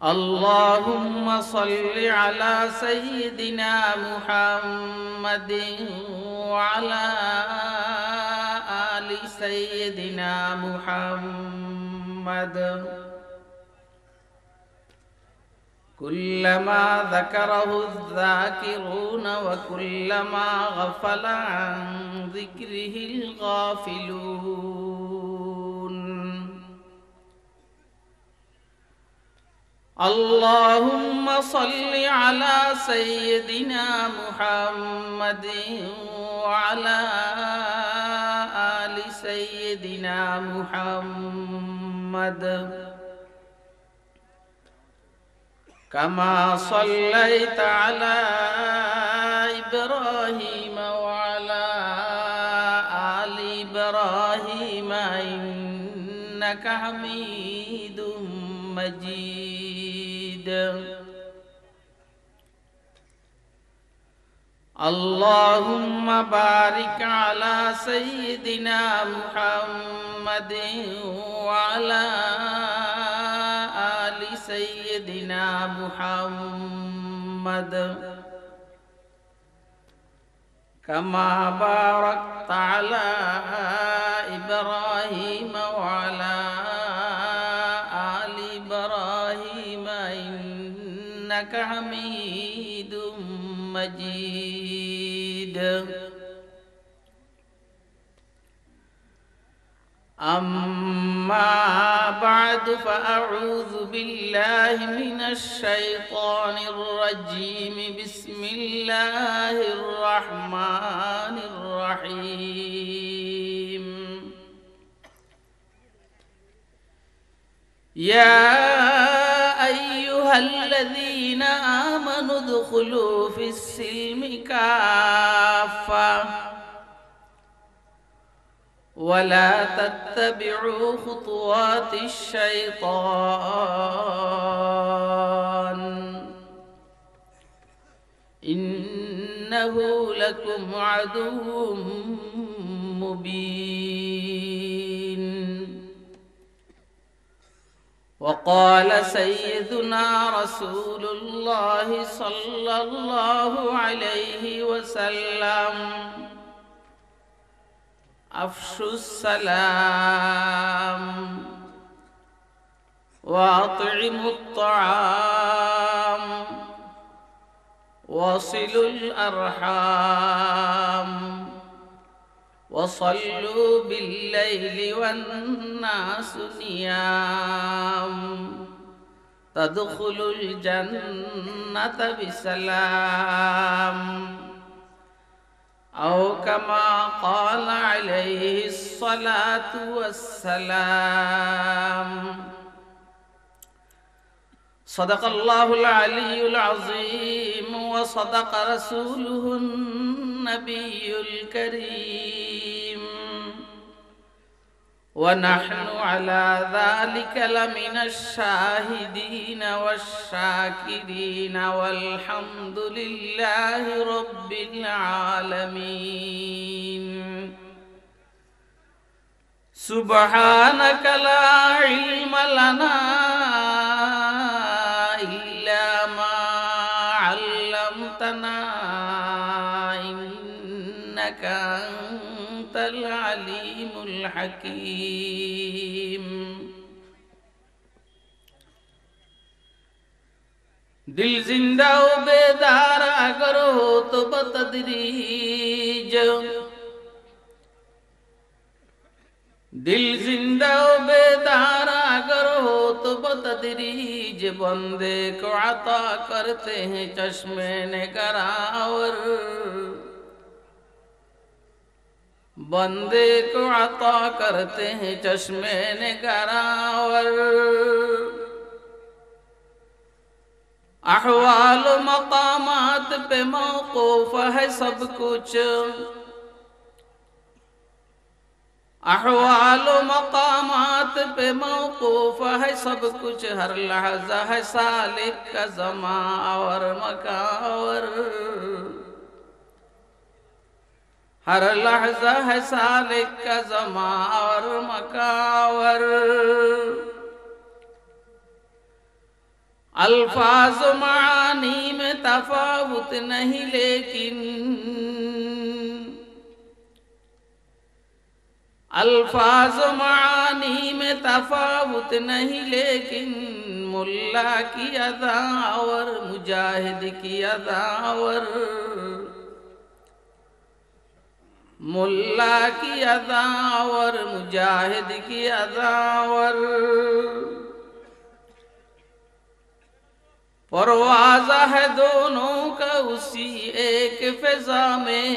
اللهم صل على سيدنا محمد وعلى آل سيدنا محمد كلما ذكره الذاكرون وكلما غفل عن ذكره الغافلون. اللهم صل على سيدنا محمد وعلى آل سيدنا محمد كما صليت على إبراهيم وعلى آل إبراهيم إنك حميد مجيد. اللهم بارك على سيدنا محمد وعلى آل سيدنا محمد كما باركت على إبراهيم وعلى آل إبراهيم إنك حميد مجيد. أما بعد فأعوذ بالله من الشيطان الرجيم. بسم الله الرحمن الرحيم. يا أيها الذين آمنوا ادخلوا في السلم كافة ولا تتبعوا خطوات الشيطان إنه لكم عدو مبين. وقال سيدنا رسول الله صلى الله عليه وسلم أفشوا السلام وأطعموا الطعام وصلوا الأرحام وصلوا بالليل والناس نيام تدخلوا الجنة بسلام أو كما قال عليه الصلاة والسلام. صدق الله العلي العظيم وصدق رسوله النبي الكريم ونحن على ذلك لمن الشاهدين والشاكرين والحمد لله رب العالمين. سبحانك لا علم لنا إلا ما علمتنا إنك أنت العليم الحكيم. दिल जिंदा हो बेदार अगर हो तो बतदरीज, दिल जिंदा हो बेदार अगर हो तो बतदरीज, बंदे को अता करते हैं चश्मे निगरावर, बंदे को अता करते हैं चश्मे निगरावर। अहवाल मकामात पे मौकूफ है सब कुछ, अहवाल मकामात पे मौकूफ है सब कुछ, हर लहजा है सालिक का ज़मा और मकावर, हर लहजा है सालिक का ज़मा और मकावर। अल्फाज मानी में तफावुत नहीं लेकिन अल्फाज मानी में तफावुत नहीं लेकिन मुल्ला की अदा और मुजाहिद की अदा और मुल्ला की अदा और मुजाहिद की अदा और परवाज़ा है दोनों का उसी एक फिजा में,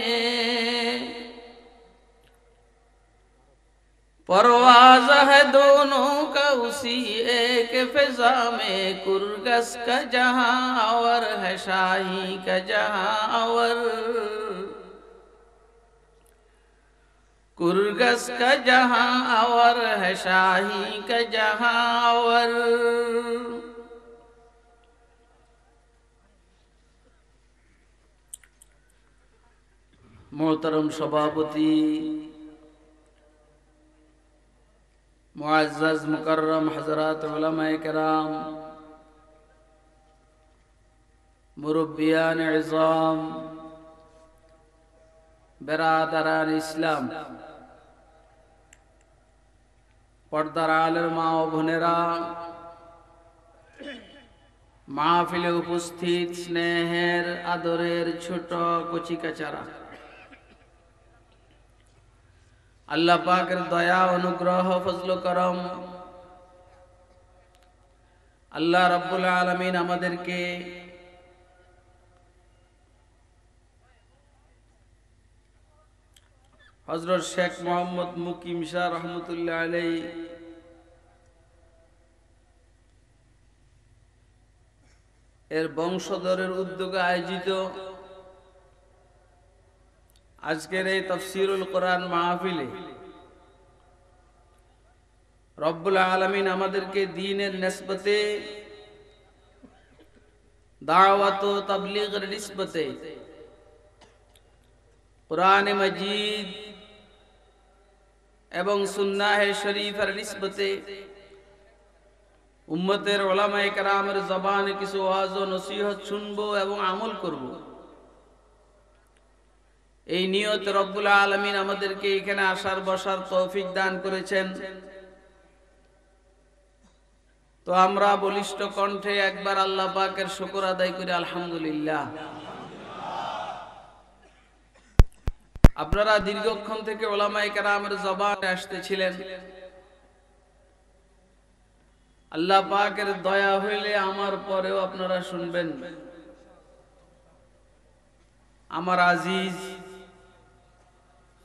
परवाज़ा है दोनों का उसी एक फिजा में। कुर्गस का जहां और है शाही का जहां और कुर्गस का जहां और है शाही का जहां और मोहतरम सभापति, मुअज़्ज़ज़ मुकर्रम हज़रात उलमाए किराम, मुरब्बियान इज़ाम, बिरादरान इस्लाम, पर्दार आलेर मा ओ बोनेरा, माहफिले उपस्थित स्नेहेर आदरेर छोट कचि काचारा, আল্লাহ পাকের দয়া অনুগ্রহ ফজল করম আল্লাহ রাব্বুল আলামিন আমাদেরকে হযরত শেখ মোহাম্মদ মুকিম শাহ রহমতুল্লাহ আলাইহি এর বংশধরের উদ্যোগে আয়োজিত আজকের এই তাফসীরুল কোরআন মাহফিলে রব্বুল আলামিন আমাদেরকে দ্বীনের নিসবতে দাওয়াত ও তাবলীগের নিসবতে কোরআনে মাজিদ এবং সুন্নাহ শরীফের নিসবতে উম্মতের উলামায়ে কেরামের জবানে কিছু ওয়াজ ও নসিহত শুনবো এবং আমল করব, এই নিয়ত রব্বুল আলামিন আমাদেরকে এখানে আসার বসার তৌফিক দান করেছেন। তো আমরা বলিষ্ঠ কণ্ঠে একবার আল্লাহ পাকের শুকর আদায় করি আলহামদুলিল্লাহ। আপনারা দীর্ঘক্ষণ থেকে উলামায়ে কেরামের জবানে আসতেছিলেন, আল্লাহ পাকের দয়া হইলে আমার পরেও আপনারা শুনবেন। আমার আজিজ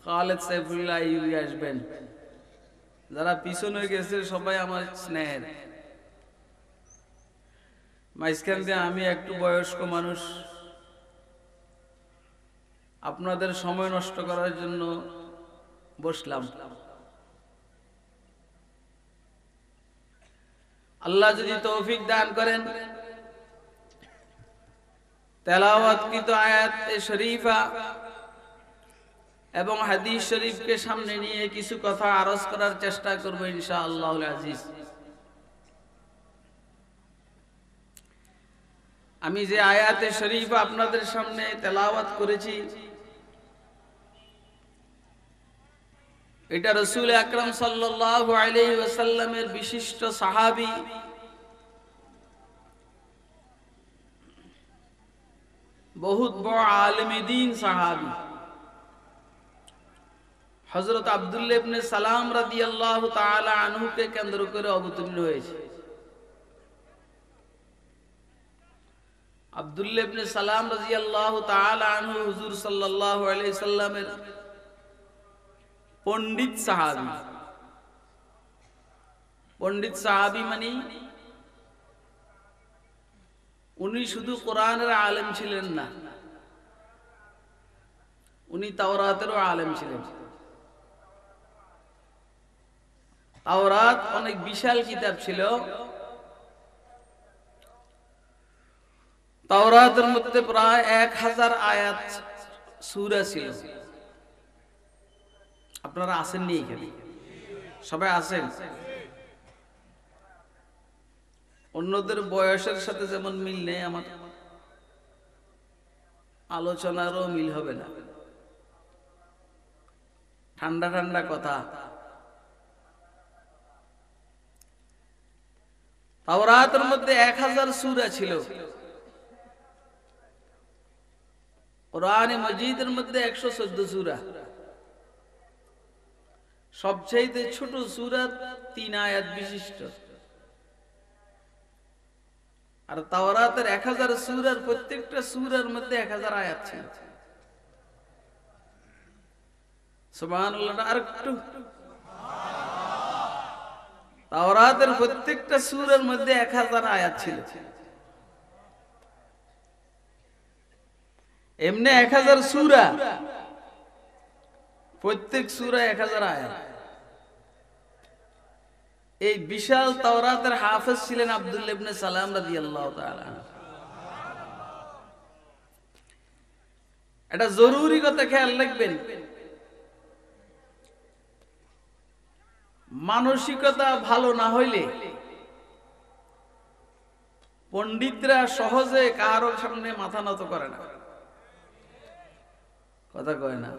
খালেদ সাইফুল্লাহ ইউবি আসবেন, যারা পিছনে গেছে সবাই আমার স্নেহের। মাঝখান দিয়ে আমি একটু বয়স্ক মানুষ, আপনাদের সময় নষ্ট করার জন্য বসলাম। আল্লাহ যদি তৌফিক দান করেন, তেলাওয়াতকৃত আয়াত শরীফা এবং হাদিস শরীফকে সামনে নিয়ে কিছু কথা আরজ করার চেষ্টা করব ইনশাআল্লাহুল আজিজ। আমি যে আয়াতে শরীফা আপনাদের সামনে তেলাওয়াত করেছি, এটা রাসূল আকরাম সাল্লাল্লাহু আলাইহি ওয়াসাল্লামের বিশিষ্ট সাহাবী বহুত বড় আলেমে দ্বীন সাহাবী হযরত আব্দুল্লাহ ইবনে সালাম রাদিয়াল্লাহু তাআলা আনহুকে কেন্দ্র করে অবতীর্ণ হয়েছে। আব্দুল্লাহ ইবনে সালাম রাদিয়াল্লাহু তাআলা আনহু হুজুর সাল্লাল্লাহু আলাইহি সাল্লামের পণ্ডিত সাহাবী। পণ্ডিত সাহাবী মানে উনি শুধু কোরআনের আলেম ছিলেন না, উনি তাওরাতেরও আলেম ছিলেন। তাওরাত অনেক বিশাল কিতাব ছিল, তাওরাতের মধ্যে প্রায় 1000 আয়াত সূরা ছিল। আপনারা আসেননি এখানে? সবাই আছেন? অন্যদের বয়সের সাথে যেমন মিল নেই, আমার আলোচনারও মিল হবে না। ঠান্ডা ঠান্ডা কথা। তাওরাতের মধ্যে 1000 সূরা ছিল, কোরআনে মজিদের মধ্যে 114 সূরা। সবচেয়ে ছোট সূরা 3 আয়াত বিশিষ্ট। আর তাওরাতের 1000 সূরার প্রত্যেকটা সূরার মধ্যে 1000 আয়াত ছিল। সুবহানাল্লাহ। আর একটু, তাওরাতের প্রত্যেকটা সূরার মধ্যে 1000 আয়াত ছিল। এমনি 1000 সূরা, প্রত্যেক সূরা 1000 আয়াত। এই বিশাল তাওরাতের হাফেজ ছিলেন আব্দুল্লাহ ইবনে সালাম রাদিয়াল্লাহু তাআলা। এটা জরুরি কথা, খেয়াল রাখবেন। মানসিকতা ভালো না হইলে পণ্ডিতরা সহজে কারো সামনে মাথা নত করে না। কথা কয় না?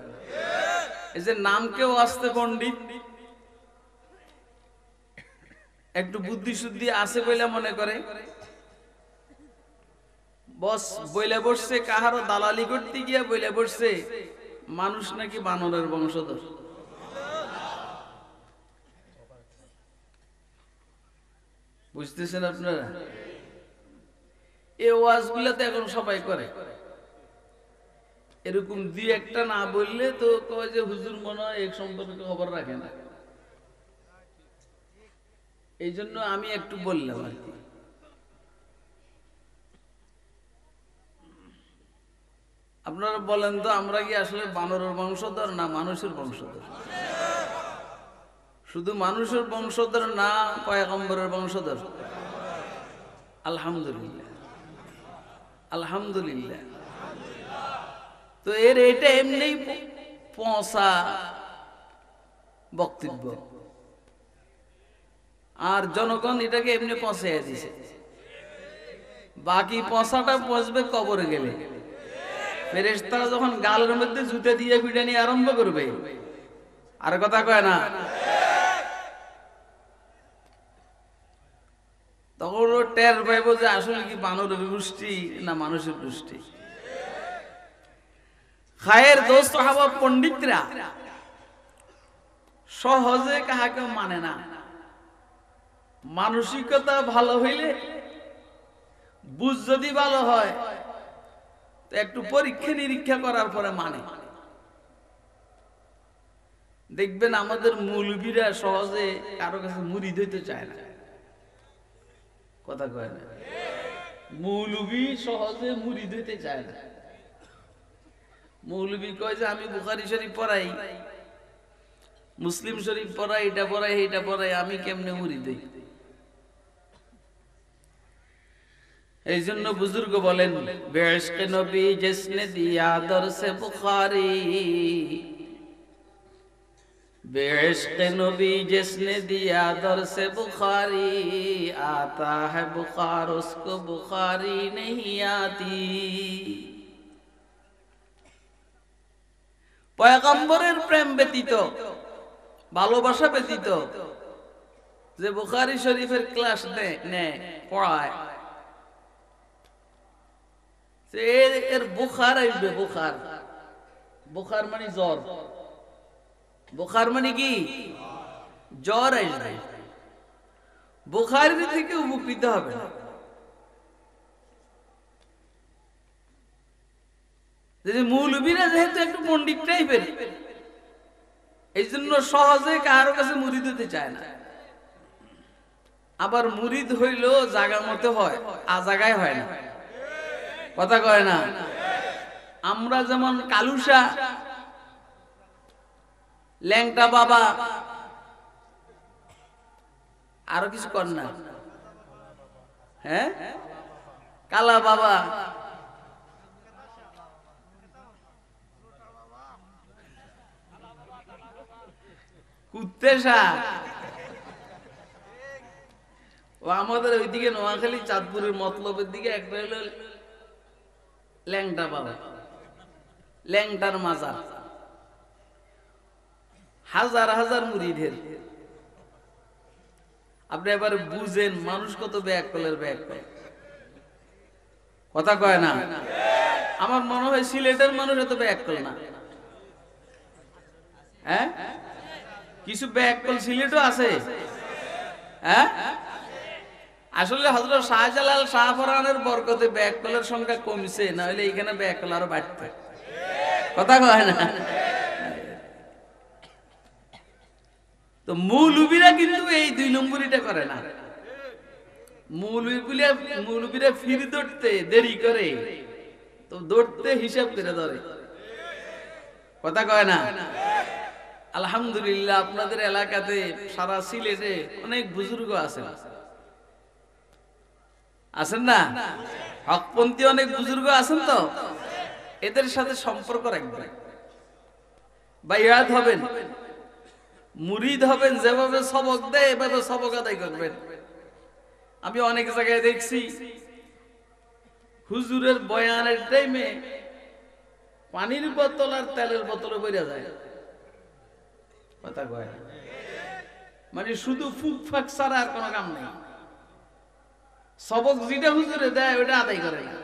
এই যে নামকেও আসতে পণ্ডিত, একটু বুদ্ধি শুদ্ধি আছে বলে মনে করে, বস বইলে বসছে, কাহারও দালালি করতে গিয়া বইলে বসছে মানুষ নাকি বানরের বংশধর। বুঝতেছেন আপনারা? এই ওয়াজগুলাতে এখন সবাই করে। এরকম দুই একটা না বললে তো কয় যে হুজুর মনে হয় এক সম্পর্কে খবর রাখে না। এই জন্য আমি একটু বললাম আর কি। আপনারা বলেন তো, আমরা কি আসলে বানরের বংশধর না মানুষের বংশধর? শুধু মানুষের বংশধর না পয়গম্বরের বংশধর? আলহামদুলিল্লাহ, আলহামদুলিল্লাহ। তো এটা এমনি পচা বক্তব্য, আর জনগণ এটাকে এমনি পচাইয়া দিছে। বাকি পচাটা পচবে কবরে গেলে। ফেরেশতারা যখন গালের মধ্যে জুতা দিয়ে পিটানি আরম্ভ করবে, আর কথা কয় না, তখন ও টের পাইব যে আসলে কি বানরের গোষ্ঠী না মানুষের গোষ্ঠী। খায়ের দোস্ত হাবা পণ্ডিতরা সহজে কাহাকে মানে না। মানসিকতা ভালো হইলে, বুঝ যদি ভালো হয়, তো একটু পরীক্ষা নিরীক্ষা করার পরে মানে। দেখবেন আমাদের মৌলবীরা সহজে কারো কাছে মুরিদ হইতে চায় না। কথা কয় না? মৌলবী সহজে মুরিদ হইতে চায় না। মৌলবী কয় যে আমি বুখারী শরীফ পড়াই, মুসলিম শরীফ পড়াই, এটা পড়াই, এটা পড়াই, আমি কেমনে মুরিদ হই? এই জন্য বুজুর্গ বলেন, বেইশকে নবী জিসনে দিয়া দরসে বুখারী, बेइश्क़े नबी जिसने दिया दर्स बुखारी, आता है बुखार उसको बुखारी नहीं आती। পয়গম্বরের প্রেম ব্যতীত, ভালোবাসা ব্যতীত যে বুখারী শরীফের ক্লাস নেয় পড়ায়, এর বুখার আসবে। বুখার, বুখার মানে জ্বর। বুখার মানে কি? জ্বর আসবে। বুখারী থেকে উপকৃত হবে না। মৌলবীরা যেহেতু একটু পণ্ডিত টাইপের, এই জন্য সহজে কারো কাছে মুরিদ হতে চায় না। আবার মুরিদ হইলেও জায়গা মতো হয়, আজাগায় হয় না। কথা কয় না? আমরা যেমন কালুসা, ল্যাংটা বাবা, আরো কিছু কর না, হ্যাঁ, কালা বাবা, কুত্তে শাহ, ও আমাদের ওইদিকে নোয়াখালী চাঁদপুরের মতলবের দিকে একটা হলো ল্যাংটা বাবা, ল্যাংটার মাজার, হাজার হাজার মুরিদের। আপনি এবার বুঝেন মানুষ কত ব্যাককলের ব্যাককল, কথা কয় না। আমার মনে হয় সিলেটের মানুষ এত ব্যাককল না। হ্যাঁ, কিছু ব্যাককল সিলেটও আছে। হ্যাঁ, আসলে হযরত শাহজালাল শাহপরানের বরকতে ব্যাককলের সংখ্যা কমছে, না হলে এখানে ব্যাককল আরো বাড়তো, কথা কয় না। তো মৌলবীরা কিন্তু এই 2 নম্বরিটা করে না। মৌলবীরা ফির ধরতে দেরি করে, তো ধরতে হিসাব করে ধরে, কথা কয় না। আলহামদুলিল্লাহ আপনাদের এলাকাতে সারা সিলেটে অনেক বুজুর্গ আছেন, আছেন না? হকপন্থী অনেক বুজুর্গ আছেন। তো এদের সাথে সম্পর্ক রাখবেন, বাইয়াত হবেন, মুরিদ হবেন, যেভাবে সবক দেয় এভাবে সবক আদায় করবেন। আমি অনেক জায়গায় দেখছি হুজুরের বয়ানের টাইমে পানির বোতল আর তেলের বোতলে বেড়ে যায়, কথা কয় না। মানে শুধু ফুক ফাক ছাড়া আর কোনো কাম নেই। সবক যেটা হুজুরে দেয় ওটা আদায় করে না।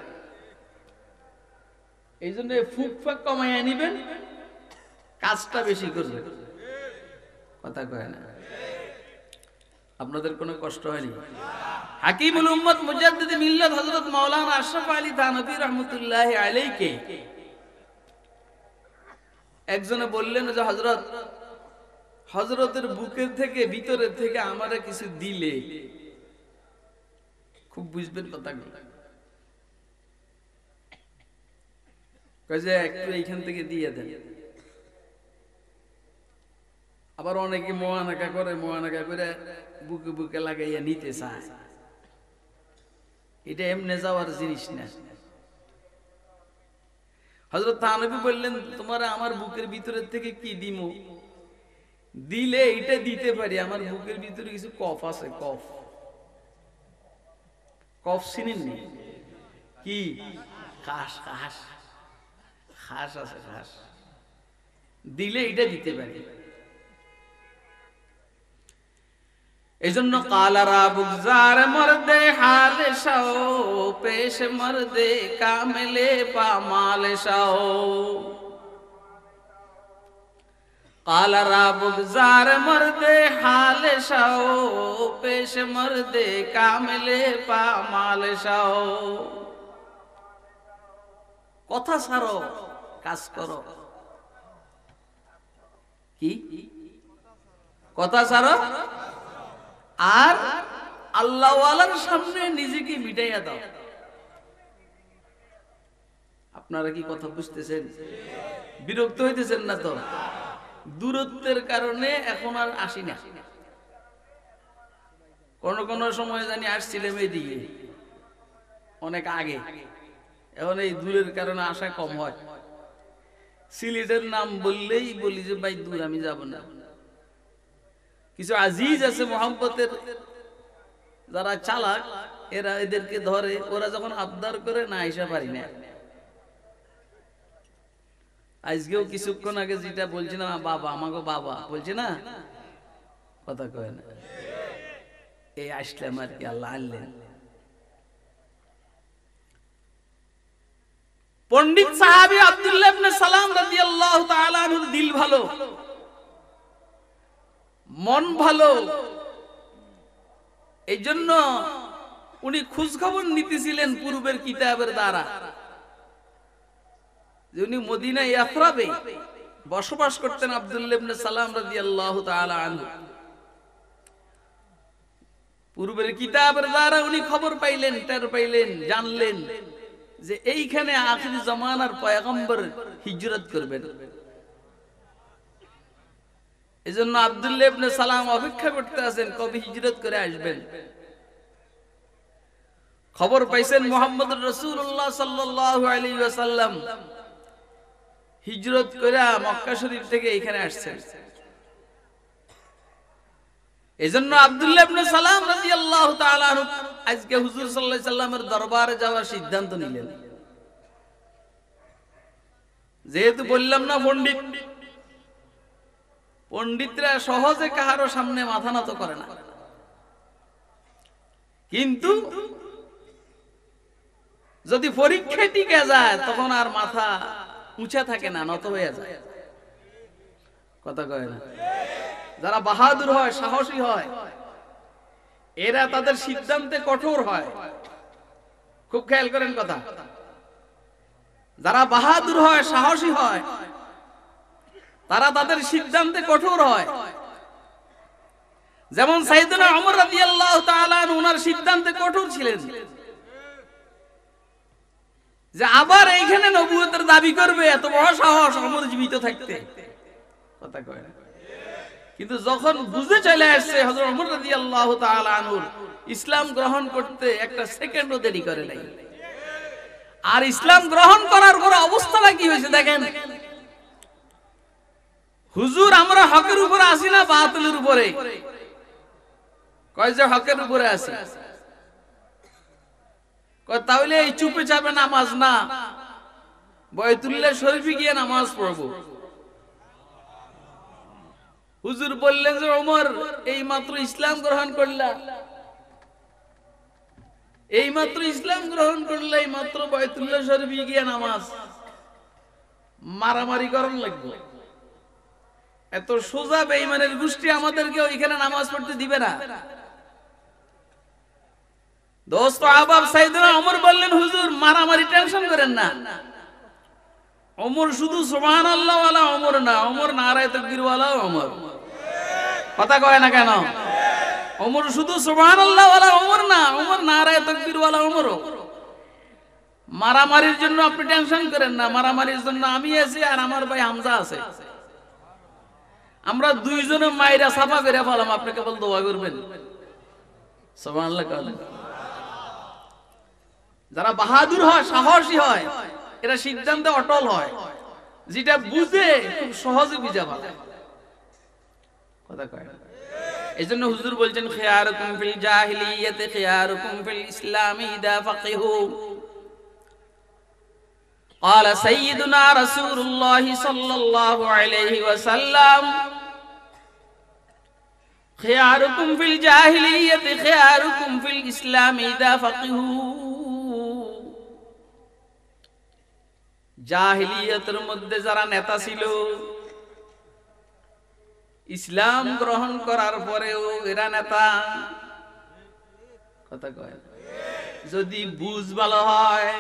এই জন্য ফুক ফাক কমাইয়া নিবেন, কাজটা বেশি করবেন, কথা কয় না। আপনাদের কোনো কষ্ট হয়নি? হাকিমুল উম্মত মুজাদ্দিদ মিল্লাত হযরত মাওলানা আশরাফ আলী থানভী রাহমাতুল্লাহি আলাইহি একজনে বললেন যে হযরতের বুকের থেকে ভিতরের থেকে আমারে কিছু দিলে খুব বুঝবেন কথাগুলো। কয় যে একটু এইখান থেকে দিয়ে দেন। আবার অনেকে মোয়ানাকা করে, মোয়ানাকা করে বুকে বুকে লাগাইয়া নিতে চায়। এটা এমনি যাওয়ার জিনিস না। হযরত থানভী বললেন তোমার আমার বুকের ভিতরের থেকে কি দিমু, দিলে এটা দিতে পারি, আমার বুকের ভিতরে কিছু কফ আছে, কফ কফ চিনেননি? কি খাস, খাস খাস আছে, খাস দিলে এটা দিতে পারি। এজন্য কালারা বুকজার মর্দে হালে শাও, পেশ মর্দে কামেলে পামালে শাও। কালারা বুকজার মর্দে হালে শাও, পেশ মর্দে কামেলে পামালে শাও। কথা ছাড়ো, কাজ করো। কি কথা ছাড়ো আর আল্লাহওয়ালার সামনে নিজেকে মিটাইয়া দাও। আপনারা কি কথা বুঝতেছেন? বিরক্ত হইতেছেন না তো? দূরত্বের কারণে এখন আর আসি না। কোন কোন সময় জানি আসছিলাম এদিকে অনেক আগে, এখন এই দূরের কারণে আসা কম হয়। সিলেটের নাম বললেই বলি যে ভাই দূর, আমি যাব না। কিছু আজিজ আছে মোহাম্মতের, যারা চালাক, এরা এদেরকে ধরে, ওরা যখন আবদার করে না আইসা পারি না। আজকেও কিছুক্ষণ আগে যেটা বলছি না, বাবা আমাকে বাবা বলছে না, কথা কয় না, এই আসলাম আর কি, আল্লাহ আনলেন। পণ্ডিত সাহাবী আব্দুল্লাহ ইবনে সালাম রাদিয়াল্লাহু তাআলা আনহুর দিল ভালো, মন ভালো। এই জন্য উনি খোঁজ খবর নিতেছিলেন পূর্বের কিতাবের দ্বারা, যে উনি মদিনা ইয়াসরাবে বসবাস করতেন আব্দুল্লাহ ইবনে সালাম রাদিয়াল্লাহু তাআলা আনহু। পূর্বের কিতাবের দ্বারা উনি খবর পাইলেন, টের পাইলেন, জানলেন যে এইখানে আখির জামানার পয়গম্বর হিজরত করবেন। এজন্য আব্দুল্লাহ ইবনে সালাম অপেক্ষা করতে আছেন কবে হিজরত করে আসবেন। খবর পাইছেন মুহাম্মদুর রাসূলুল্লাহ সাল্লাল্লাহু আলাইহি ওয়াসাল্লাম হিজরত করে মক্কা শরীফ থেকে এখানে আসছেন। এজন্য আব্দুল্লাহ ইবনে সালাম রাদিয়াল্লাহু তাআলা আনহু আজকে হুজুর সাল্লাল্লাহু আলাইহি সাল্লামের দরবারে যাওয়ার সিদ্ধান্ত নিলেন। যেহেতু বললাম না পণ্ডিতরা সহজে কাহারো সামনে মাথা নত করে না, কিন্তু যদি পরীক্ষায় টিকে যায় তখন আর মাথা উঁচা থাকে না, নত হয়ে যায়। কথা কয় না? যারা বাহাদুর হয়, সাহসী হয়, এরা তাদের সিদ্ধান্তে কঠোর হয়। খুব খেয়াল করেন কথা। যারা বাহাদুর হয়, সাহসী হয়, তারা তাদের সিদ্ধান্তে কঠোর হয়। যেমন সাইয়েদনা ওমর রাদিয়াল্লাহু তাআলা আনহু ওনার সিদ্ধান্তে কঠোর ছিলেন যে আবার এইখানে নবুয়তের দাবি করবে, এত বড় সাহস ওমর জীবিত থাকতে। কথা কয় না? কিন্তু যখন বুঝে চলে আসছে হযরত ওমর রাদিয়াল্লাহু তাআলা আনহু ইসলাম গ্রহণ করতে একটা সেকেন্ডও দেরি করে নাই। আর ইসলাম গ্রহণ করার পর অবস্থাটা কি হয়েছে দেখেন। হুজুর আমরা হকের উপরে আছি না বাতিলের উপরে? কয় যে হকের উপরে আছি। কয় তাহলে এই চুপে চাপে নামাজ না, বাইতুল্লাহ শরীফে গিয়ে নামাজ পড়বো। হুজুর বললেন যে ওমর এই মাত্র ইসলাম গ্রহণ করলা, এই মাত্র ইসলাম গ্রহণ করলে এই মাত্র বাইতুল্লাহ শরীফে গিয়ে নামাজ, মারামারি করন লাগবে। এত সোজা বেঈমানের গোষ্ঠী আমাদেরকে ওইখানে নামাজ পড়তে দিবে না। দোস্ত আহবাব সাইয়েদনা ওমর বললেন হুজুর মারামারি টেনশন করেন না। ওমর শুধু সুবহানাল্লাহ ওয়ালা ওমর না, ওমর নারায়ে তাকবীর ওয়ালা ওমর। কথা কয় না কেন? ওমর শুধু সুবহানাল্লাহ ওয়ালা ওমর না, ওমর নারায়ে তাকবীর ওয়ালা ওমর। মারামারির জন্য আপনি টেনশন করেন না, মারামারির জন্য আমি আছি আর আমার ভাই হামজা আছে। আমরা দুইজনে মাইরা সাফা করে ফেলাম, আপনি কেবল দোয়া করবেন। সুবহানাল্লাহ কওয়া। যারা বাহাদুর হয়, সাহসী হয়, এরা সিদ্ধান্তে অটল হয়, যেটা বুঝে খুব সহজে বুঝা ভালো। কথা কয় না? এজন্য হুজুর বলছেন খিয়ারুকুম ফিল জাহিলিয়াতি খিয়ারুকুম ফিল ইসলামি ইদা ফাকিহু। قال سيدنا رسول الله صلى الله عليه وسلم خياركم في الجاهلية خياركم في الإسلام إذا فقهوا। জাহিলিয়াতের মধ্যে যারা নেতা ছিল, ইসলাম গ্রহণ করার পরেও এরা নেতা। কথা কয়? যদি বুঝ ভালো হয়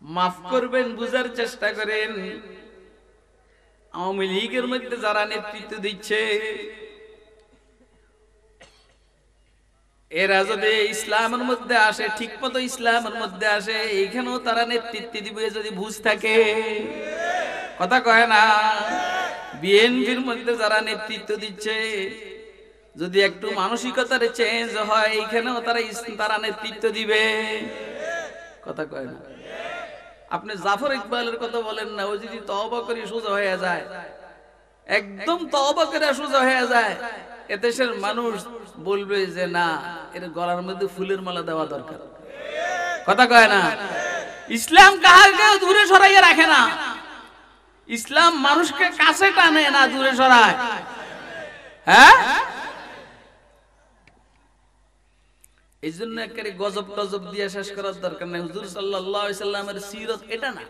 মাফ করবেন, বুঝার চেষ্টা করেন। আওয়ামী লীগের মধ্যে যারা নেতৃত্ব দিচ্ছে, এরা যদি ইসলামের মধ্যে আসে, ঠিক মতো ইসলামের মধ্যে আসে, এইখানেও তারা নেতৃত্ব দিবে যদি বুঝ থাকে। কথা কয় না? বিএনপির মধ্যে যারা নেতৃত্ব দিচ্ছে, যদি একটু মানসিকতার চেঞ্জ হয়, এইখানেও তারা নেতৃত্ব দিবে। কথা কয় না? আপনি জাফর ইকবালের কথা বলেন না, ও যদি তওবা করে সোজা হয়ে যায়, একদম তওবা করে সোজা হয়ে যায়, এদেশের মানুষ বলবে যে না, এর গলার মধ্যে ফুলের মালা দেওয়া দরকার। কথা কয় না? ইসলাম কাহাকে দূরে সরাইয়া রাখে না, ইসলাম মানুষকে কাছে টানে না, দূরে সরায়। হ্যাঁ, এই জন্য একেবারে গজব টজব দিয়ে শেষ করার দরকার নেই। হুজুর সাল্লাল্লাহু আলাইহি সাল্লামের সিরত এটা না।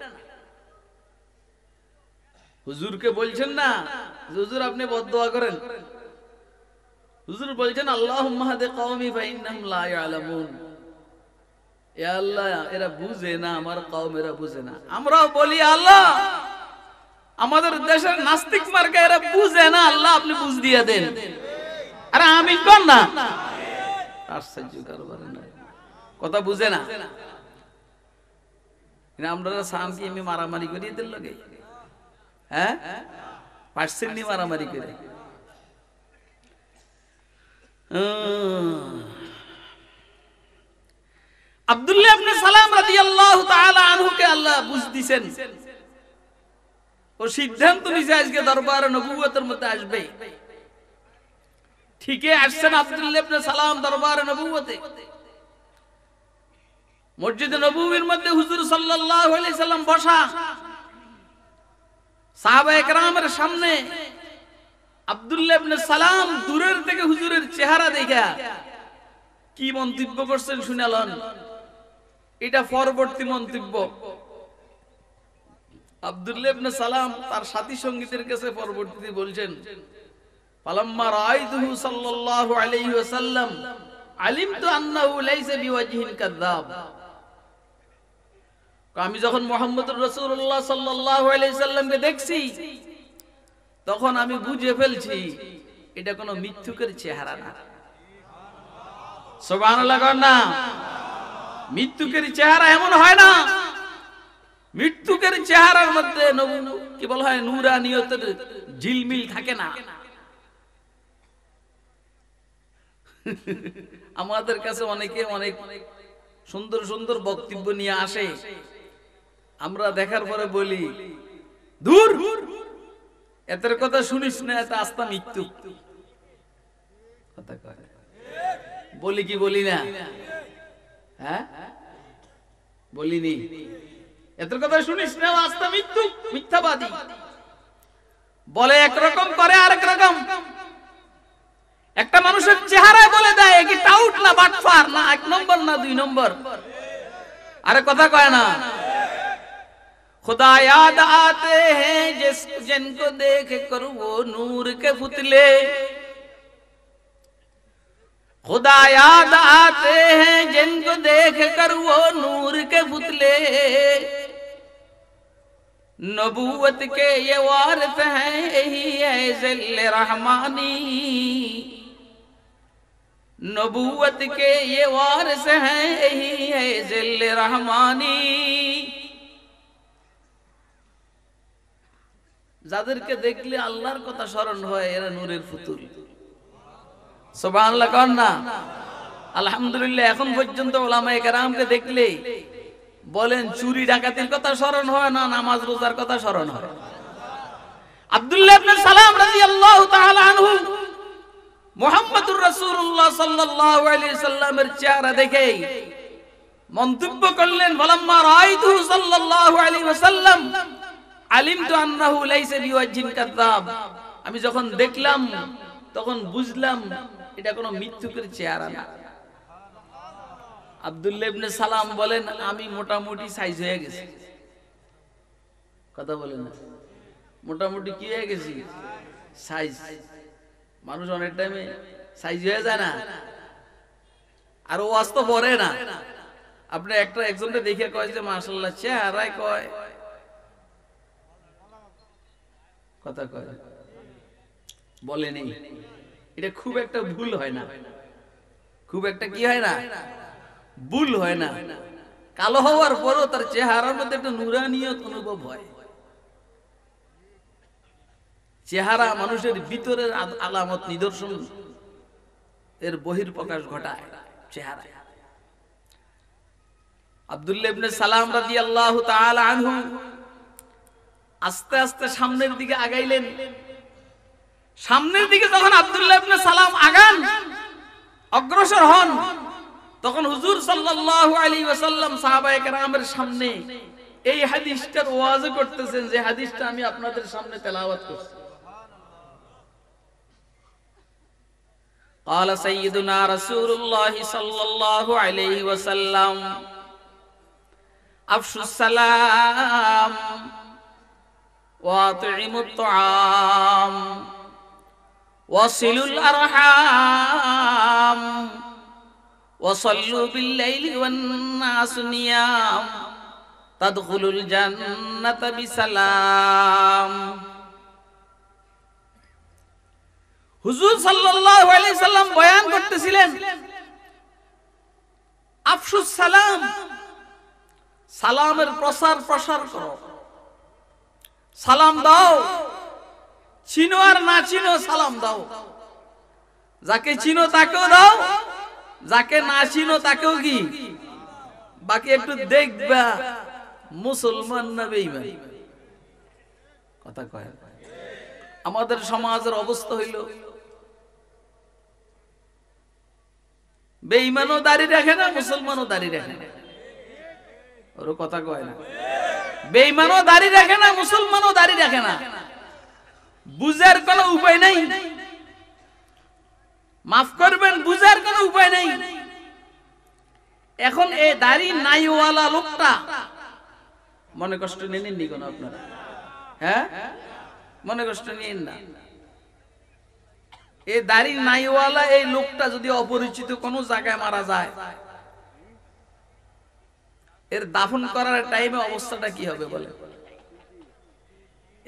হুজুরকে বলছেন না হুজুর আপনি বদদুয়া করেন, হুজুর বলছেন আল্লাহুম্মা হাদি কওমি ফাইন্নাহুম লা ইয়ালামুন। ইয়া আল্লাহ এরা বুঝে না, আমার কওম এরা বুঝে না। আমরাও বলি আল্লাহ আমাদের দেশের নাস্তিক মার্কা এরা বুঝে না, আল্লাহ আপনি বুঝ দিয়ে দেন। আরে আমিন কোন না? আশ্চর্য কারবার না, কথা বুঝে না। আমরা সাম কি আমি মারামারি করি এদের লগে? হ্যাঁ, পার্সেন্ট মারামারি করে। আব্দুল্লাহ ইবনে সালাম রাদিয়াল্লাহু তাআলা আনহুকে আল্লাহ বুঝ দিবেন, ও সিদ্ধান্ত নিছে আজকে দরবারে নবুয়তের মধ্যে আসবে। ঠিকই আসছেন আব্দুল্লাহ ইবনে সালাম দরবারে নবুয়তে। মসজিদে নববীর মধ্যে হুজুর সাল্লাল্লাহু আলাইহি সাল্লাম বসা, সাহাবায়ে কেরামের সামনে আব্দুল্লাহ ইবনে সালাম দূরের থেকে হুজুরের চেহারা দেখা কি মন্তব্য করছেন শুনালেন। এটা পরবর্তী মন্তব্য। আব্দুল্লাহ ইবনে সালাম তার সাথী সঙ্গীদের কাছে পরবর্তীতে বলছেন, ফালাম্মা রাআইতুহু সাল্লাল্লাহু আলাইহি ওয়াসাল্লাম আলিমতু আন্নাহু লাইসা বিওয়াজহিন কাযাব। আমি যখন মুহাম্মদুর রাসূলুল্লাহ সাল্লাল্লাহু আলাইহি সাল্লামকে দেখছি তখন আমি বুঝে ফেলছি এটা কোনো মিথ্যুকের চেহারা না। সুবহানাল্লাহ না, মৃত্যুকের চেহারা এমন হয় না। মৃত্যুকের চেহারার মধ্যে কি বলা হয়, নূরানিয়তের ঝিলমিল থাকে না। আমাদের কাছে অনেকে অনেক সুন্দর সুন্দর বক্তব্য নিয়ে আসে, আমরা দেখার পরে বলি দূর, এদের কথা শুনিস না, এটা আস্তা মৃত্যু কথা কয়। বলি কি বলি না? হ্যাঁ বলিনি? এদের কথা শুনিস না, আস্তা মৃত্যু, মিথ্যাবাদী বলে একরকম করে আরেক রকম। একটা মানুষের চেহারায় বলে দেয় কি টাউট না বাটফার না, 1 নম্বর না 2 নম্বর, আরে কথা কয় না। खुदा याद आते हैं जिनको देख कर वो नूर के पुतले, खुदा याद आते हैं जिनको देख कर वो नूर के पुतले, नबूवत के ये वारिस हैं यही है ज़िल्ल रहमानी, नबूवत के ये वारिस हैं यही है ज़िल्ल रहमानी। যাদেরকে দেখলে আল্লাহর কথা স্মরণ হয় এরা নূরের পুতুল। সুবহানাল্লাহ কোন না? আলহামদুলিল্লাহ এখন পর্যন্ত উলামায়ে কেরামকে দেখলে বলেন চুরি ডাকাতির কথা স্মরণ হয় না, নামাজ রোজার কথা স্মরণ হয়। আব্দুল্লাহ ইবনে সালাম রাদিয়াল্লাহু তাআলা আনহু মুহাম্মদুর রাসূলুল্লাহ সাল্লাল্লাহু আলাইহি সাল্লামের চেহারা দেখে মন্তব্য করলেন, ফালাম্মা রাআইতুহু সাল্লাল্লাহু আলাইহি ওয়াসাল্লাম আলিমতু আন্নাহু লাইসা বিওয়াজহিন কাযাব। আমি যখন দেখলাম তখন বুঝলাম এটা কোনো মিথ্যুকের চেহারা না। আব্দুল্লাহ ইবনে সালাম বলেন, আমি মোটামুটি সাইজ হয়ে গেছি। কথা বলেন না, মোটামুটি কি হয়ে গেছি? সাইজ। মানুষ অনেক টাইমে সাইজ হয়ে যায় না, আর ওয়াজ তো পড়ে না। আপনি একজনকে দেখে কয় যে মাশাআল্লাহ চেহারায় কয়, কথা কয় বলে নেই। এটা খুব একটা ভুল হয় না, খুব একটা কি হয় না, ভুল হয় না। কালো হওয়ার পরও তার চেহারার মধ্যে একটা নূরানিয়ত অনুভব হয়। চেহারা মানুষের ভিতরের আলামত, নিদর্শন এর বহির্প্রকাশ ঘটায় চেহারা। আব্দুল্লাহ ইবনে সালাম রাদিয়াল্লাহু তাআলা আনহু আস্তে আস্তে সামনের দিকে আগাইলেন। সামনের দিকে যখন আব্দুল্লাহ ইবনে সালাম আগান, অগ্রসর হন, তখন হুজুর সাল্লাল্লাহু আলাইহি ওয়াসাল্লাম সাহাবায়ে কেরামের সামনে এই হাদিসটার ওয়াজ করতেছেন, যে হাদিসটা আমি আপনাদের সামনে তেলাওয়াত করছি। قال سيدنا رسول الله صلى الله عليه وسلم أفشوا السلام وأطعموا الطعام وصلوا الأرحام وصلوا بالليل والناس نيام تدخلوا الجنة بسلام। হুজুর সাল্লাল্লাহু আলাইহি সাল্লাম বয়ান করতেছিলেন, আফশুস সালাম, সালামের প্রসার প্রসার করো, সালাম দাও, চিনো আর না চিনো সালাম দাও। যাকে চিনো তাকেও দাও, যাকে না চিনো তাকেও কি, বাকি একটু দেখবা মুসলমান না বেঈমান। কথা কয়। আমাদের সমাজের অবস্থা হইল বেঈমানও দাড়ি রাখে না, মুসলমানও দাড়ি রাখে না। ওর কথা কয় না। বেঈমানও দাড়ি রাখে না, মুসলমানও দাড়ি রাখে না। বুঝার কোনো উপায় নাই, মাফ করবেন, বুঝার কোনো উপায় নাই। এখন এই দাড়ি নাইওয়ালা লোকটা, মনে কষ্ট নেননি কোন আপনারা? হ্যাঁ, মনে কষ্ট নিয়েন না। এই দাড়ি নাইওয়ালা এই লোকটা যদি অপরিচিত কোনো জায়গায় মারা যায়, এর দাফন করার টাইমে অবস্থাটা কি হবে বলে?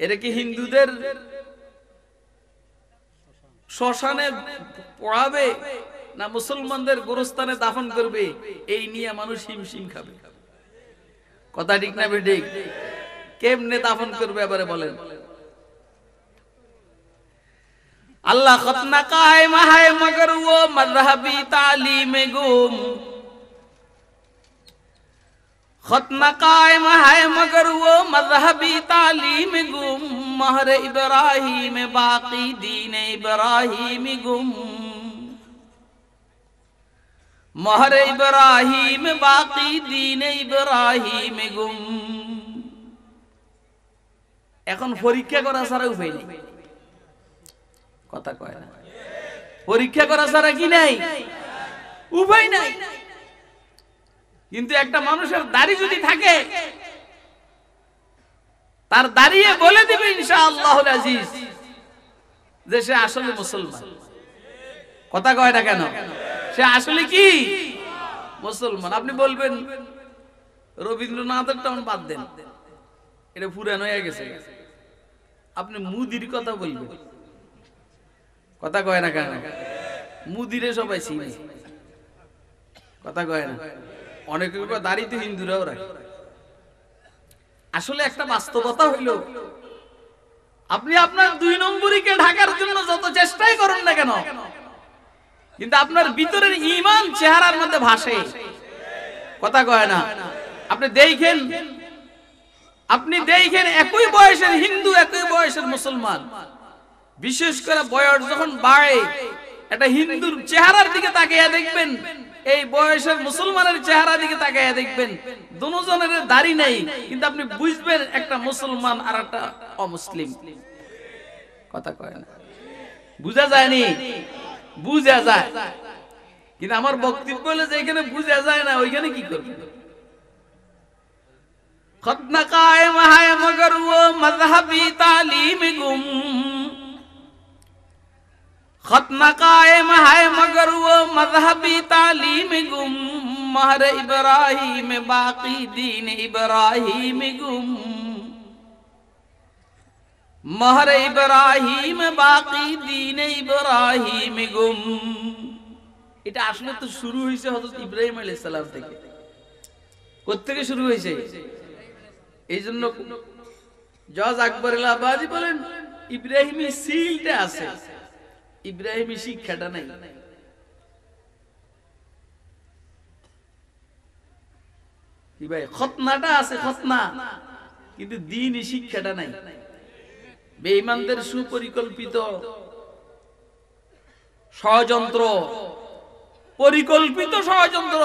এর কি হিন্দুদের শ্মশানে পড়াবে না মুসলমানদের গোরস্থানে দাফন করবে? এই নিয়ে মানুষ হিমশিম খাবে। কথা ঠিক না বেঠিক? কেমনে দাফন করবে এবারে বলেন? अल्लाह खतना कायम है मगर वो मजहबी तालीम गुम, खतना कायम है मगर वो मजहबी तालीम गुम, महर इब्राहिम बाकी दीन इब्राहिम गुम, महर इब्राहिम बाकी दीन इब्राहिम गुम। এখন পরীক্ষা করা ছাড়া উপায় নেই। কথা কয় না? পরীক্ষা করা ছাড়া কি নাই? উপায় নাই। কিন্তু একটা মানুষের দাড়ি যদি থাকে, তার দাঁড়িয়ে বলে দিবে ইনশাআল্লাহুল আজিজ যে সে আসলে মুসলমান। কথা কয় না কেন? সে আসলে কি মুসলমান। আপনি বলবেন রবীন্দ্রনাথের টাউন বাদ দেন, এটা পুরানো হয়ে গেছে। আপনি মুদির কথা বলবেন, কথা কয় না কেন? মুদিরে সবাই চিনে। কথা কয় না? অনেকের দাড়ি তো হিন্দুরাও রাখে। আসলে একটা বাস্তবতা হইল, আপনি আপনার 2 নম্বরীকে ঢাকার জন্য যত চেষ্টাই করেন না কেন, কিন্তু আপনার ভিতরের ঈমান চেহারার মধ্যে ভাসে। কথা কয় না? আপনি দেখেন একই বয়সের হিন্দু, একই বয়সের মুসলমান, বিশেষ করে বয়স যখন বাড়ে, একটা হিন্দুর চেহারার দিকে তাকিয়ে দেখবেন, এই বয়সের মুসলমানের চেহারা দিকে তাকিয়ে দেখবেন, দুজনের দাড়ি নেই, কিন্তু আপনি বুঝবেন একটা মুসলমান আর একটা অমুসলিম। কথা কয় না? বুঝা যায়নি? বুঝা যায়, কিন্তু আমার বক্তব্য হলো যে এখানে বুঝা যায় না, ওইখানে কি করবে? खतना कायम है मगर वो मजहबी तालीम गुम, खतना कायम है मगर वो मजहबी तालीम गुम, महर इब्राहिम बाकी दीन इब्राहिम गुम, महर इब्राहिम बाकी दीन इब्राहिम गुम। এটা আসলে তো শুরু হয়েছে হযরত ইব্রাহিম আলাইহিস সালাম থেকে। কোথা থেকে শুরু হয়েছে? এই জন্য জজ আকবর এলাহাবাদী বলেন ইব্রাহিমী সিলটা আছে, ইব্রাহিমী শিক্ষাটা নাই। কি ভাই, খতনাটা আছে, খতনা, কিন্তু দ্বীনি শিক্ষাটা নাই। বেঈমানদের সুপরিকল্পিত ষড়যন্ত্র, পরিকল্পিত ষড়যন্ত্র,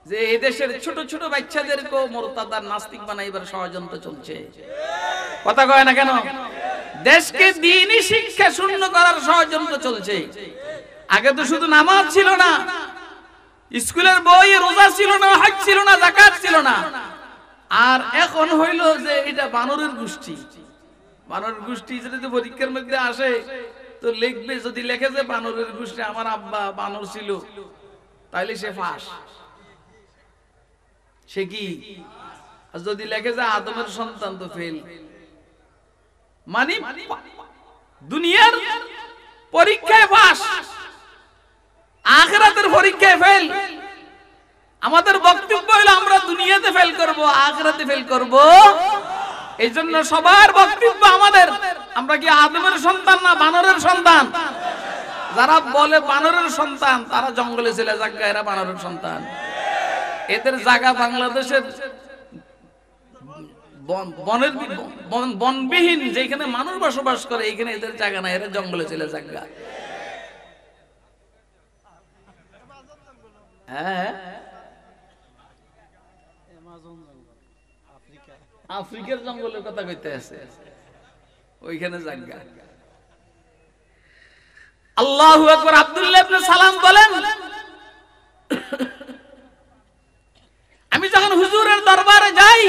যে এদেশের ছোট ছোট বাচ্চাদেরকেও মুরতাদ নাস্তিক বানাইবার ষড়যন্ত্র চলছে। কথা কয় না কেন? দেশকে দ্বীনি শিক্ষা শূন্য করার ষড়যন্ত্র চলছে। আগে তো শুধু নামাজ ছিল না, স্কুলের বই, রোজা ছিল না, হজ ছিল না, যাকাত ছিল না, আর এখন হইল যে এটা বানরের গোষ্ঠী। বানরের গোষ্ঠী যদি পরীক্ষার মধ্যে আসে তো লিখবে, যদি লেখে যে বানরের গোষ্ঠী, আমার আব্বা বানর ছিল, তাইলে সে ফাঁস। সে কি? আর যদি লেখে যে আদমের সন্তান, তো ফেল। মানে দুনিয়ার পরীক্ষায় পাস, আখিরাতের পরীক্ষায় ফেল। আমাদের বক্তব্য হলো আমরা দুনিয়াতে ফেল করব, আখিরাতে ফেল করব। এই জন্য সবার বক্তব্য আমাদের, আমরা কি আদমের সন্তান না বানরের সন্তান? যারা বলে বানরের সন্তান, তারা জঙ্গলে চলে যাক, এরা বানরের সন্তান। এদের জায়গা বাংলাদেশের বনবিহীন, যেখানে মানুষ বসবাস করে, এখানে এদের জায়গা নাই, এরা জঙ্গলে চলে যাক। হ্যাঁ, আফ্রিকার জঙ্গলের কথা কইতে আছে, ওইখানে জায়গা। আল্লাহু আকবার। আব্দুল্লাহ ইবনে সালাম বলেন, আমি যখন হুজুরের দরবারে যাই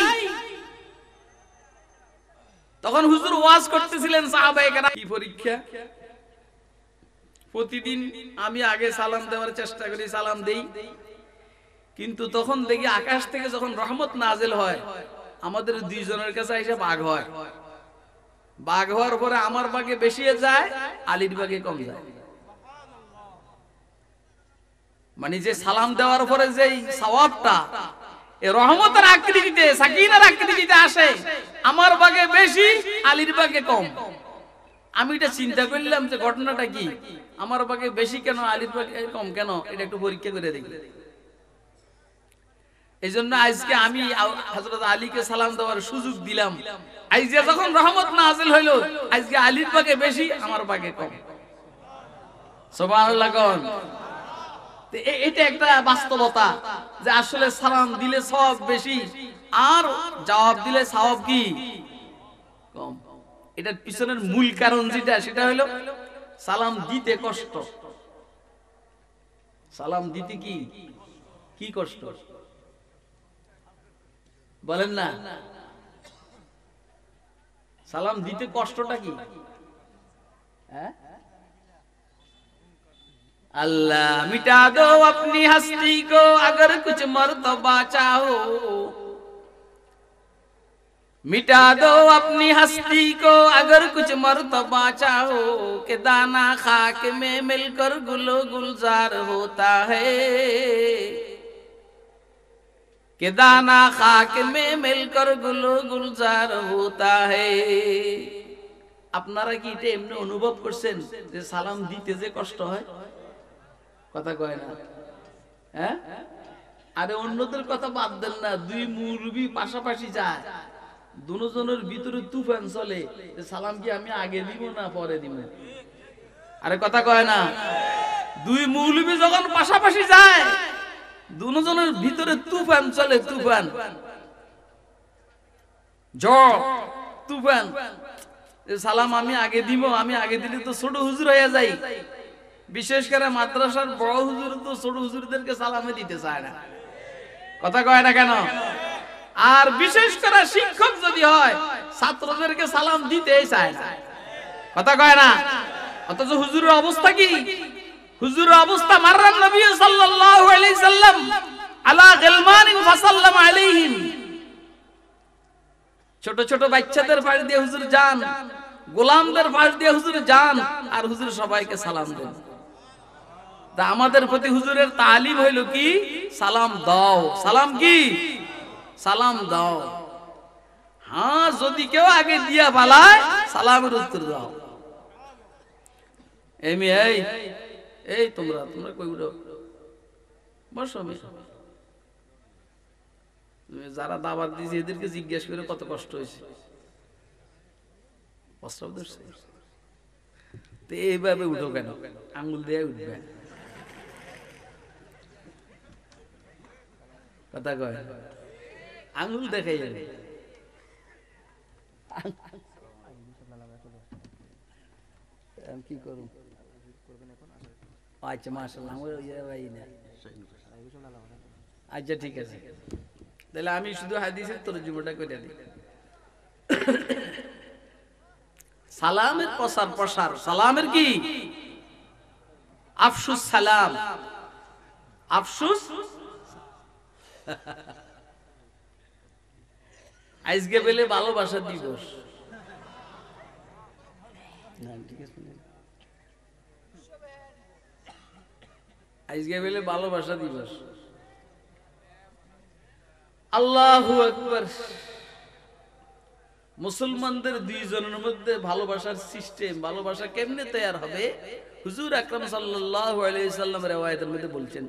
তখন হুজুর ওয়াজ করতেছিলেন, সাহাবায়ে কেরাম কি পরীক্ষা। প্রতিদিন আমি আগে সালাম দেওয়ার চেষ্টা করি, সালাম দেই, কিন্তু তখন দেখি আকাশ থেকে যখন রহমত নাজিল হয় আমাদের দুইজনের কাছে এসে ভাগ হয়। ভাগ হওয়ার পরে আমার ভাগে বেশি যায়, আলীর ভাগে কম যায়। মানে যে সালাম দেওয়ার পরে যে সওয়াবটা এই রহমতের আকৃতিতে, সাকিনার আকৃতিতে আসে, আমার ভাগে বেশি, আলীর ভাগে কম। আমি এটা চিন্তা করলাম যে ঘটনাটা কি, আমার ভাগে বেশি কেন, আলীর ভাগে কম কেন, এটা একটু পরীক্ষা করে দেখি। এই জন্য আজকে আমি হযরত আলীকে সালাম দেওয়ার সুযোগ দিলাম। আজকে যখন রহমত নাজিল হইল, আজকে আলীর ভাগে বেশি, আমার ভাগে কম। সুবহানাল্লাহ কোন। এটা একটা বাস্তবতা যে আসলে সালাম দিলে সওয়াব বেশি আর জবাব দিলে সওয়াব কি কম। এটার পিছনের মূল কারণ যেটা, সেটা হলো সালাম দিতে কষ্ট। সালাম দিতে কি কি কষ্ট বলেন না? সালাম দিতে কষ্টটা কি? হ্যাঁ, अल्लाह मिटा दो अपनी हस्ती को अगर कुछ मर्तबा चाहो, मिटा दो अपनी हस्ती को अगर कुछ मर्तबा चाहो, कि दाना खाक में मिलकर गुलो गुलजार होता है, कि दाना खाक में मिलकर गुलो गुलजार होता है। আপনারা কি এটা এমনি অনুভব করছেন যে সালাম দিতে যে কষ্ট হয়? কথা কয় না, হ্যাঁ? আরে অন্যদের কথা বাদ দেন না, দুই মুরব্বি পাশাপাশি যায়, দুজনের ভিতরে তুফান চলে, সালাম কি আমি আগে দিব না পরে দিব? আরে কথা কয় না, দুই মুরব্বি যখন পাশাপাশি যায় দুজনের ভিতরে তুফান চলে, তুফান, ঝড়, তুফান। সালাম আমি আগে দিব, আমি আগে দিলে তো ছোট হুজুর হয়ে যাই। বিশেষ করে মাদ্রাসার বড় হুজুর তো ছোট হুজুরদেরকে সালামে দিতে চায় না। কথা কয় না কেন? আর বিশেষ করে শিক্ষক যদি হয় ছাত্রদেরকে সালাম দিতেই চায় না। কথা কয় না? অথচ হুজুরের অবস্থা কি? হুজুরের অবস্থা, মাররান নবী সাল্লাল্লাহু আলাইহি সাল্লাম আলা গিলমানিন ফাসাল্লামা আলাইহিম, ছোট ছোট বাচ্চাদের পাশ দিয়ে হুজুর যান, গোলামদের পাশ দিয়ে হুজুর যান, আর হুজুর সবাইকে সালাম দেন। তা আমাদের প্রতি হুজুরের তালিম হইল কি? সালাম দাও। সালাম কি? সালাম দাও। হ্যাঁ, যদি কেউ আগে দিয়া পালায় সালামের উত্তর দাও। এই তোমরা তোমরা কই উঠো, বসো। যারা দাওয়াত দিয়েছে এদেরকে জিজ্ঞেস করে কত কষ্ট হয়েছে, প্রস্তাব ধরছে। তো এইভাবে উঠো কেন? আঙ্গুল দিয়ে উঠবে। কথা কয়, আঙ্গুল দেখাই যাবে। কি করুন? আচ্ছা মাশাআল্লাহ, আচ্ছা ঠিক আছে, তাহলে আমি শুধু হাদিসের তরজমাটা করে দিই। সালামের প্রসার প্রসার, সালামের কি? আফসুস সালাম, আফসুস। আজকে বেলে ভালোবাসা দিবস। আজকে বেলে ভালোবাসা দিবস। আল্লাহু আকবার। মুসলমানদের দুইজনের মধ্যে ভালোবাসার সিস্টেম, ভালোবাসা কেমনে তৈরি হবে, হুজুর আকরাম সাল্লাল্লাহু আলাইহি সাল্লাম riwayaতের মধ্যে বলছেন।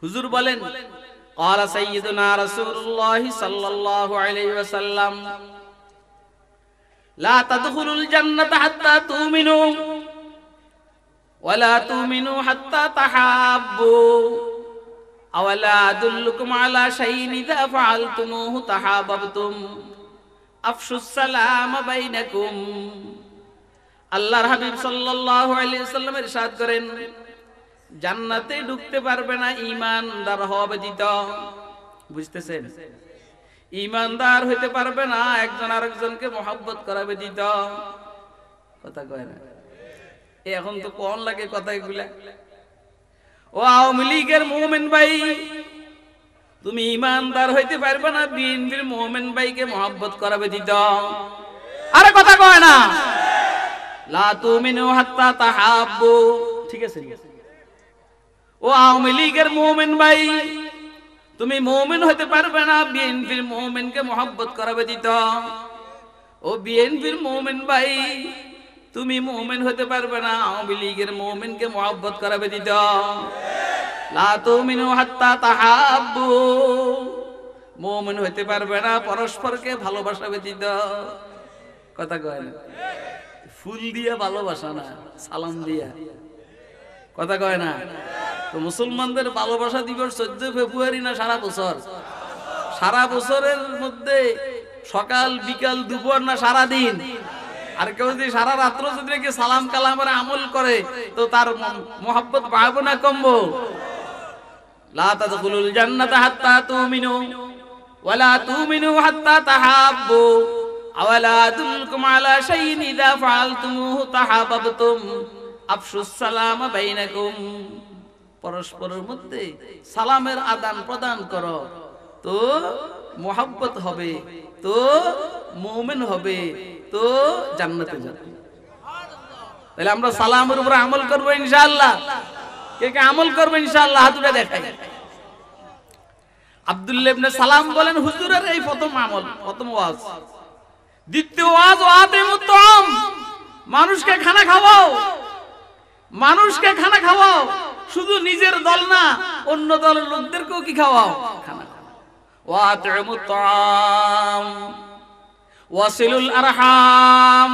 হুজুর বলেন, قال سيدنا رسول الله صلى الله عليه وسلم لا تدخلوا الجنة حتى تؤمنوا ওয়ালা তুমিনু হাত্তা তাহাব্বু আওয়ালা আদুল্লুকুম আলা শাইইন ইযা ফাআলতুমুহু তাহাব্বাতুম আফশুস সালাম বাইনাকুম। আল্লাহর হাবিব সাল্লাল্লাহু আলাইহি ওয়াসাল্লাম ইরশাদ করেন, জান্নাতে ঢুকতে পারবে না ঈমানদার হওয়া ব্যতীত। বুঝতেছেন? ঈমানদার হইতে পারবে না একজন আরেকজনকে মহব্বত করা ব্যতীত। কথা কয় না? এখন তো কোন লাগে কথা এগুলা। ও আওয়ামী লীগের মুমিন ভাই, তুমি ঈমানদার হইতে পারবে না বিএনপির মুমিন ভাইকে মহব্বত করা ব্যতীত। আরে কথা কয় না? লা তুমিনু হাত্তা তাহাব্বু। ঠিক আছে? ও আওয়ামী লীগের মুমিন ভাই, তুমি মুমিন হইতে পারবে না বিএনপির মুমিনকে মহব্বত করা ব্যতীত। ও বিএনপির মুমিন ভাই, তুমি মুমিন হতে পারবে না আওয়ামী লীগের মুমিনকে মহব্বত করা ব্যতীত। লা তুমিনু হাত্তা তাহাব্বু, মুমিন হতে পারবে না পরস্পরকে ভালোবাসা ব্যতীত। কথা কয় না? ফুল দিয়া ভালোবাসা না, সালাম দিয়া। কথা কয় না? তো মুসলমানদের ভালোবাসা দিবস 14 ফেব্রুয়ারি না সারা বছর? সারা বছরের মধ্যে সকাল বিকাল দুপুর না সারা দিন? আর কেউ যদি সারা রাত্র যদি সালাম কালামের আমল করে তো তার মোহাব্বত বাড়বে না কমবো? লা তাদখুলুল জান্নাতা হাত্তা তুমিনু ওয়ালা তুমিনু হাত্তা তাহাব্বু আওয়ালা আদুল্লুকুম আলা শাইইন ইযা ফাআলতুমুহু তাহাব্বাতুম আফশুস সালাম বাইনাকুম। পরস্পরের মধ্যে সালামের আদান প্রদান করো, তো মোহাব্বত হবে, তো মুমিন হবে, তো জান্নাতে যাবে। তাহলে আমরা সালামের উপর আমল করব ইনশাআল্লাহ। কে কে আমল করবে ইনশাআল্লাহ? হাত উঠে দেখাই। আব্দুল্লাহ ইবনে সালাম বলেন, হুজুরের এই প্রথম আমল, প্রথম ওয়াজ। দ্বিতীয় ওয়াজ ওয়াতিমুত তাম, মানুষকে খানা খাওয়াও, মানুষকে খানা খাওয়াও। শুধু নিজের দল না, অন্য দলের লোকদেরকেও কি খাওয়াও? খানা। ওয়াতিমুত তাম ওয়াসিলুল আরহাম,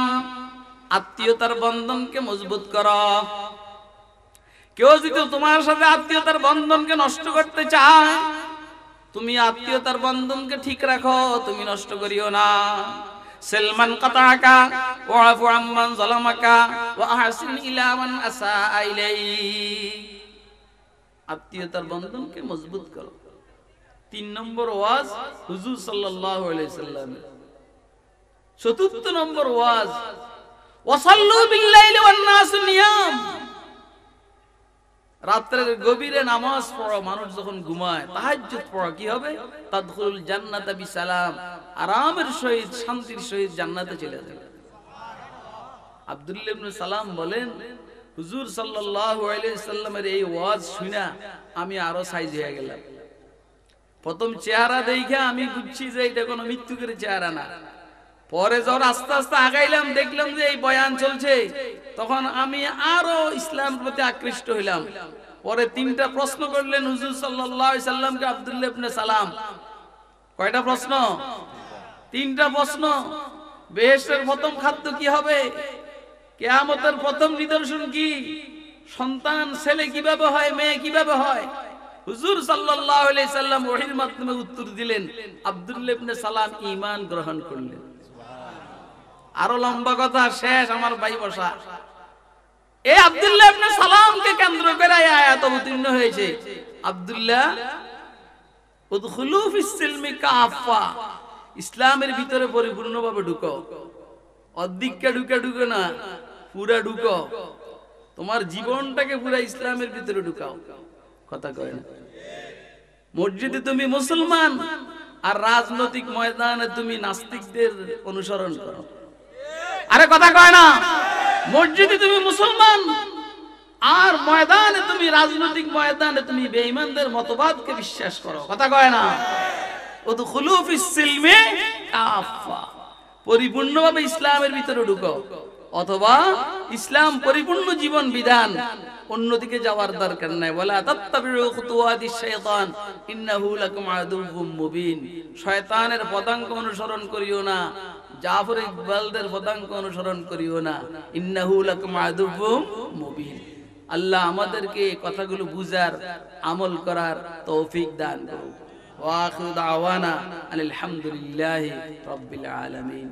আত্মীয়তার বন্ধনকে মজবুত করো। কেউ যদি তোমার সাথে আত্মীয়তার বন্ধনকে নষ্ট করতে চায়, তুমি আত্মীয়তার বন্ধনকে ঠিক রাখো, তুমি নষ্ট করিও না। সালমান কাতাকা ওয়াফু আম্মান যালামাকা ওয়া আহসিন ইলা মান আসা ইলাইক। আত্মীয়তার বন্ধনকে মজবুত করো। 3 নম্বর ওয়াজ হুজুর সাল্লাল্লাহু আলাইহি সাল্লাম। 4 নম্বর ওয়াজ ওয়াসাল্লু বিল-লাইলি ওয়ান-নাস নিয়াম, রাতের গভীরে নামাজ পড়ো। মানুষ যখন ঘুমায় তাহাজ্জুদ পড়ো, কি হবে? তাদখুলুল জান্নাতা বিসালাম, আরামের সহিত শান্তির সহিত জান্নাতে চলে যাবে। আব্দুল্লাহ ইবনে সালাম বলেন, হুজুর সাল্লাল্লাহু আলাইহি সাল্লামের এই ওয়াজ শুনা আমি আরো সাইজ হয়ে গেলাম। প্রথম চেহারা দেখে আমি বুঝছি যে এটা কোনো মৃত্যুকের চেহারা না। পরে যখন আস্তে আস্তে আগাইলাম, দেখলাম যে এই বয়ান চলছে, তখন আমি আরো ইসলামের প্রতি আকৃষ্ট হইলাম। পরে 3টা প্রশ্ন করলেন হুজুর সাল্লাল্লাহু আলাইহি সাল্লামকে আব্দুল্লাহ ইবনে সালাম। কয়টা প্রশ্ন? 3টা প্রশ্ন। বেহেশতের প্রথম খাদ্য কি হবে? কিয়ামতের প্রথম নিদর্শন কি? সন্তান ছেলে কিভাবে হয়, মেয়ে কিভাবে হয়? হুজুর সাল্লাল্লাহু আলাইহি সাল্লাম ওহীর মাধ্যমে উত্তর দিলেন। আব্দুল্লাহ ইবনে সালাম ঈমান গ্রহণ করলেন। আরো লম্বা কথা শেষ, আমার ভাই বসা। এই আব্দুল্লাহ ইবনে সালামকে কেন্দ্র করে এই আয়াত অবতীর্ণ হয়েছে। আব্দুল্লাহ উদখুলু ফিস-সিলমি কাফা, ইসলামের ভিতরে পরিপূর্ণভাবে ঢুকো। অর্ধেকটা ঢুকে না, পুরা ঢুকো। তোমার জীবনটাকে পুরা ইসলামের ভিতরে ঢুকাও। কথা কয় না? মসজিদে তুমি মুসলমান, আর রাজনৈতিক ময়দানে তুমি নাস্তিকদের অনুসরণ করো। আরে কথা কয় না? মসজিদে তুমি মুসলমান, আর ময়দানে তুমি রাজনৈতিক ময়দানে তুমি বেঈমানদের মতবাদকে বিশ্বাস করো। কথা কয় না? উদখুলু ফিস-সিলমি কাফা, পরিপূর্ণভাবে ইসলামের ভিতরে ঢুকো, অথবা ইসলাম পরিপূর্ণ জীবন বিধান, অন্যদিকে যাওয়ার দরকার নাই। ওয়ালা তাত্তাবিউ খুতুওয়াতিশ শাইতান ইন্নাহু লাকুম আদুউম মুবিন, শয়তানের পদাঙ্ক অনুসরণ করিও না, জাফর ইকবালদের পদাঙ্ক অনুসরণ করিও না। ইন্নাহু লাকুম আদুউম মুবিন, আল্লাহ আমাদেরকে এই কথাগুলো বুঝার আমল করার তৌফিক দান করুন। ওয়া আখিরু দাওয়ানা আলহামদুলিল্লাহি রাব্বিল আলামিন।